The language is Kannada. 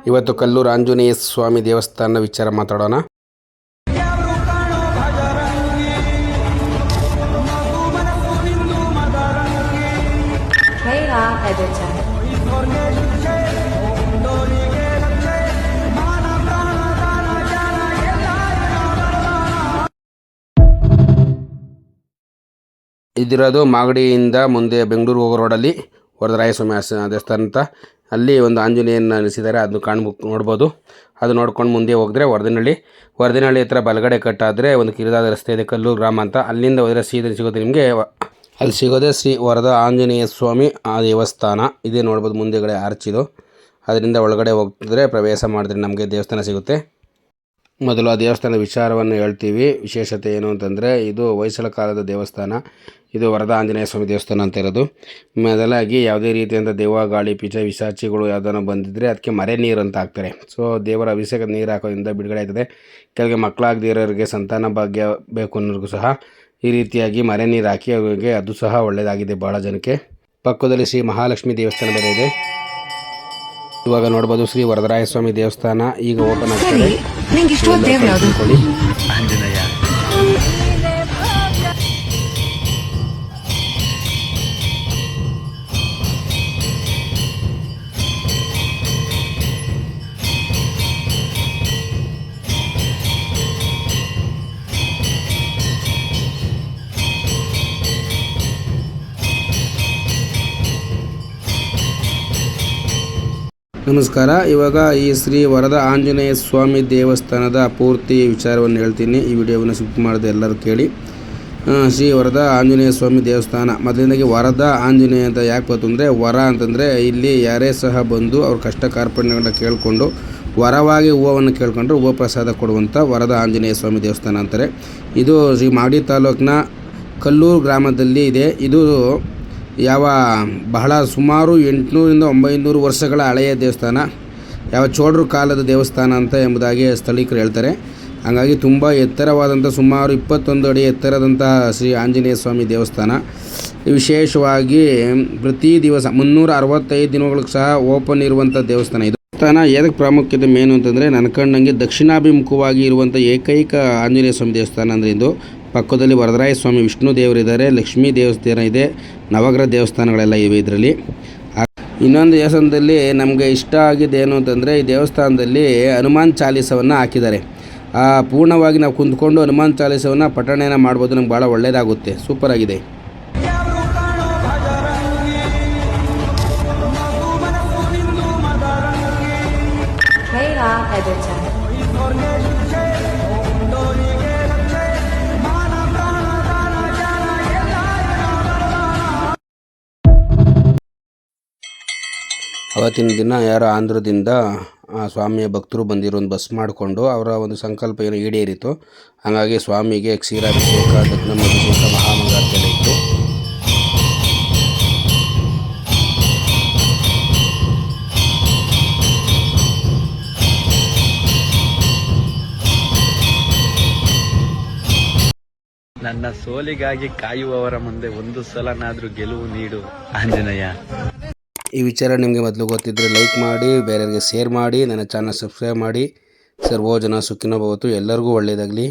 ಇವತ್ತು ಕಲ್ಲೂರು ಆಂಜನೇಯ ಸ್ವಾಮಿ ದೇವಸ್ಥಾನ ವಿಚಾರ ಮಾತಾಡೋಣ. ಇದಿರೋದು ಮಾಗಡಿಯಿಂದ ಮುಂದೆ ಬೆಂಗಳೂರು ಹೋಗೋ ರೋಡಲ್ಲಿ ವರದರಾಯ ಸ್ವಾಮಿ ದೇವಸ್ಥಾನ ಅಂತ, ಅಲ್ಲಿ ಒಂದು ಆಂಜನೇಯನ ನಿಲ್ಲಿಸಿದ್ದಾರೆ. ಅದನ್ನು ನೋಡ್ಬೋದು. ಅದು ನೋಡ್ಕೊಂಡು ಮುಂದೆ ಹೋಗಿದ್ರೆ ವರದಿನಹಳ್ಳಿ ಹತ್ರ ಬಲಗಡೆ ಕಟ್ಟಾದರೆ ಒಂದು ಕಿರಿದಾದ ರಸ್ತೆ ಇದೆ, ಕಲ್ಲೂರು ಗ್ರಾಮ ಅಂತ. ಅಲ್ಲಿಂದ ಹೋದರೆ ಸೀದಾ ಸಿಗೋದು ನಿಮಗೆ, ಅಲ್ಲಿ ಸಿಗೋದೇ ಶ್ರೀ ವರದ ಆಂಜನೇಯ ಸ್ವಾಮಿ ಆ ದೇವಸ್ಥಾನ. ಇದೇ ನೋಡ್ಬೋದು ಮುಂದೆಗಡೆ ಆರ್ಚಿದು. ಅದರಿಂದ ಒಳಗಡೆ ಹೋಗ್ತಿದ್ರೆ ಪ್ರವೇಶ ಮಾಡಿದ್ರೆ ನಮಗೆ ದೇವಸ್ಥಾನ ಸಿಗುತ್ತೆ. ಮೊದಲು ಆ ದೇವಸ್ಥಾನದ ವಿಚಾರವನ್ನು ಹೇಳ್ತೀವಿ. ವಿಶೇಷತೆ ಏನು ಅಂತಂದರೆ, ಇದು ಹೊಯ್ಸಳ ಕಾಲದ ದೇವಸ್ಥಾನ. ಇದು ವರದ ಆಂಜನೇಯ ಸ್ವಾಮಿ ದೇವಸ್ಥಾನ ಅಂತ ಇರೋದು. ಮೊದಲಾಗಿ ಯಾವುದೇ ರೀತಿಯಂಥ ದೆವ್ವ, ಗಾಳಿ, ಪಿಶಾಚಿಗಳು ಯಾವುದನ್ನು ಬಂದಿದ್ದರೆ ಅದಕ್ಕೆ ಮರೆ ನೀರು ಅಂತ ಹಾಕ್ತಾರೆ. ಸೊ ದೇವರ ಅಭಿಷೇಕದ ನೀರು ಹಾಕೋದ್ರಿಂದ ಬಿಡುಗಡೆ ಆಯ್ತದೆ. ಕೆಲಗೆ ಮಕ್ಕಳಾಗದಿರೋರಿಗೆ, ಸಂತಾನ ಭಾಗ್ಯ ಬೇಕು ಅನ್ನೋರಿಗೂ ಸಹ ಈ ರೀತಿಯಾಗಿ ಮರೆ ನೀರು ಹಾಕಿ ಅವರಿಗೆ ಅದು ಸಹ ಒಳ್ಳೆಯದಾಗಿದೆ ಭಾಳ ಜನಕ್ಕೆ. ಪಕ್ಕದಲ್ಲಿ ಶ್ರೀ ಮಹಾಲಕ್ಷ್ಮಿ ದೇವಸ್ಥಾನ ಬೇರೆ ಇದೆ. ಇವಾಗ ನೋಡ್ಬೋದು ಶ್ರೀ ವರದರಾಯ ಸ್ವಾಮಿ ದೇವಸ್ಥಾನ ಈಗ ಓಪನ್ ಆಗ್ತದೆ. ನಮಸ್ಕಾರ. ಇವಾಗ ಈ ಶ್ರೀ ವರದ ಆಂಜನೇಯ ಸ್ವಾಮಿ ದೇವಸ್ಥಾನದ ಪೂರ್ತಿ ವಿಚಾರವನ್ನು ಹೇಳ್ತೀನಿ. ಈ ವಿಡಿಯೋವನ್ನು ಸ್ಕಿಪ್ ಮಾಡದೆ ಎಲ್ಲರೂ ಕೇಳಿ. ಶ್ರೀ ವರದ ಆಂಜನೇಯ ಸ್ವಾಮಿ ದೇವಸ್ಥಾನ ಮೊದಲಿನಾಗಿ ವರದ ಆಂಜನೇಯ ಅಂತ ಯಾಕೆ ಬಂತು ಅಂದರೆ, ವರ ಅಂತಂದರೆ ಇಲ್ಲಿ ಯಾರೇ ಸಹ ಬಂದು ಅವ್ರ ಕಷ್ಟ ಕಾರ್ಪಣ್ಯಗಳನ್ನ ಕೇಳಿಕೊಂಡು ವರವಾಗಿ ಹೂವನ್ನು ಕೇಳ್ಕೊಂಡ್ರೆ ಹೂವು ಪ್ರಸಾದ ಕೊಡುವಂಥ ವರದ ಆಂಜನೇಯ ಸ್ವಾಮಿ ದೇವಸ್ಥಾನ ಅಂತಾರೆ. ಇದು ಶ್ರೀ ಮಾಗಡಿ ತಾಲೂಕಿನ ಕಲ್ಲೂರು ಗ್ರಾಮದಲ್ಲಿ ಇದೆ. ಇದು ಬಹಳ ಸುಮಾರು 800ರಿಂದ 900 ವರ್ಷಗಳ ಹಳೆಯ ದೇವಸ್ಥಾನ, ಚೋಳರ ಕಾಲದ ದೇವಸ್ಥಾನ ಅಂತ ಎಂಬುದಾಗಿ ಸ್ಥಳೀಕರು ಹೇಳ್ತಾರೆ. ಹಾಗಾಗಿ ತುಂಬ ಎತ್ತರವಾದಂಥ, ಸುಮಾರು 21 ಅಡಿ ಎತ್ತರದಂಥ ಶ್ರೀ ಆಂಜನೇಯ ಸ್ವಾಮಿ ದೇವಸ್ಥಾನ. ವಿಶೇಷವಾಗಿ ಪ್ರತಿ ದಿವಸ 365 ದಿನಗಳಿಗೆ ಸಹ ಓಪನ್ ಇರುವಂಥ ದೇವಸ್ಥಾನ. ಇದು ದೇವಸ್ಥಾನ ಏದಕ್ಕೆ ಪ್ರಾಮುಖ್ಯತೆ ಮೇನು ಅಂತಂದರೆ, ನನ್ನ ಕಣ್ಣಂಗೆ ದಕ್ಷಿಣಾಭಿಮುಖವಾಗಿ ಇರುವಂಥ ಏಕೈಕ ಆಂಜನೇಯ ಸ್ವಾಮಿ ದೇವಸ್ಥಾನ ಅಂದರೆ ಇದು. ಪಕ್ಕದಲ್ಲಿ ವರದರಾಯ ಸ್ವಾಮಿ, ವಿಷ್ಣು ದೇವರಿದ್ದಾರೆ, ಲಕ್ಷ್ಮೀ ದೇವಸ್ಥಾನ ಇದೆ, ನವಗ್ರಹ ದೇವಸ್ಥಾನಗಳೆಲ್ಲ ಇವೆ ಇದರಲ್ಲಿ. ಇನ್ನೊಂದು ದೇವಸ್ಥಾನದಲ್ಲಿ ನಮಗೆ ಇಷ್ಟ ಆಗಿದೆ ಏನು ಅಂತಂದರೆ, ಈ ದೇವಸ್ಥಾನದಲ್ಲಿ ಹನುಮಾನ್ ಚಾಲೀಸವನ್ನು ಹಾಕಿದ್ದಾರೆ. ಪೂರ್ಣವಾಗಿ ನಾವು ಕುಂತ್ಕೊಂಡು ಹನುಮಾನ್ ಚಾಲೀಸವನ್ನು ಪಠಣೆಯನ್ನು ಮಾಡ್ಬೋದು. ನಮ್ಗೆ ಭಾಳ ಒಳ್ಳೆಯದಾಗುತ್ತೆ, ಸೂಪರಾಗಿದೆ. ಅವತ್ತಿನ ದಿನ ಯಾರೋ ಆಂಧ್ರದಿಂದ ಸ್ವಾಮಿಯ ಭಕ್ತರು ಬಂದಿರೋ ಒಂದು ಬಸ್ ಮಾಡಿಕೊಂಡು ಅವರ ಒಂದು ಸಂಕಲ್ಪ ಏನೋ ಈಡೇರಿತು. ಹಾಗಾಗಿ ಸ್ವಾಮಿಗೆ ಕ್ಷೀರಾಭಿಷೇಕ, ದಕ್ಷಿಣಾಭಿಷೇಕ, ಮಹಾಮಂಗಳಾರತಿ ಎಲ್ಲ ಇತ್ತು. ನನ್ನ ಸೋಲಿಗಾಗಿ ಕಾಯುವವರ ಮುಂದೆ ಒಂದು ಸಲನಾದರೂ ಗೆಲುವು ನೀಡು ಆಂಜನೇಯ. ಈ ವಿಚಾರ ನಿಮಗೆ ಮೊದಲು ಗೊತ್ತಿದ್ದರೆ ಲೈಕ್ ಮಾಡಿ, ಬೇರೆಯವರಿಗೆ ಶೇರ್ ಮಾಡಿ, ನನ್ನ ಚಾನಲ್ ಸಬ್ಸ್ಕ್ರೈಬ್ ಮಾಡಿ. ಸರ್ವೋ ಜನ ಸುಖಿನೋ ಭವತು. ಎಲ್ಲರಿಗೂ ಒಳ್ಳೆಯದಾಗಲಿ.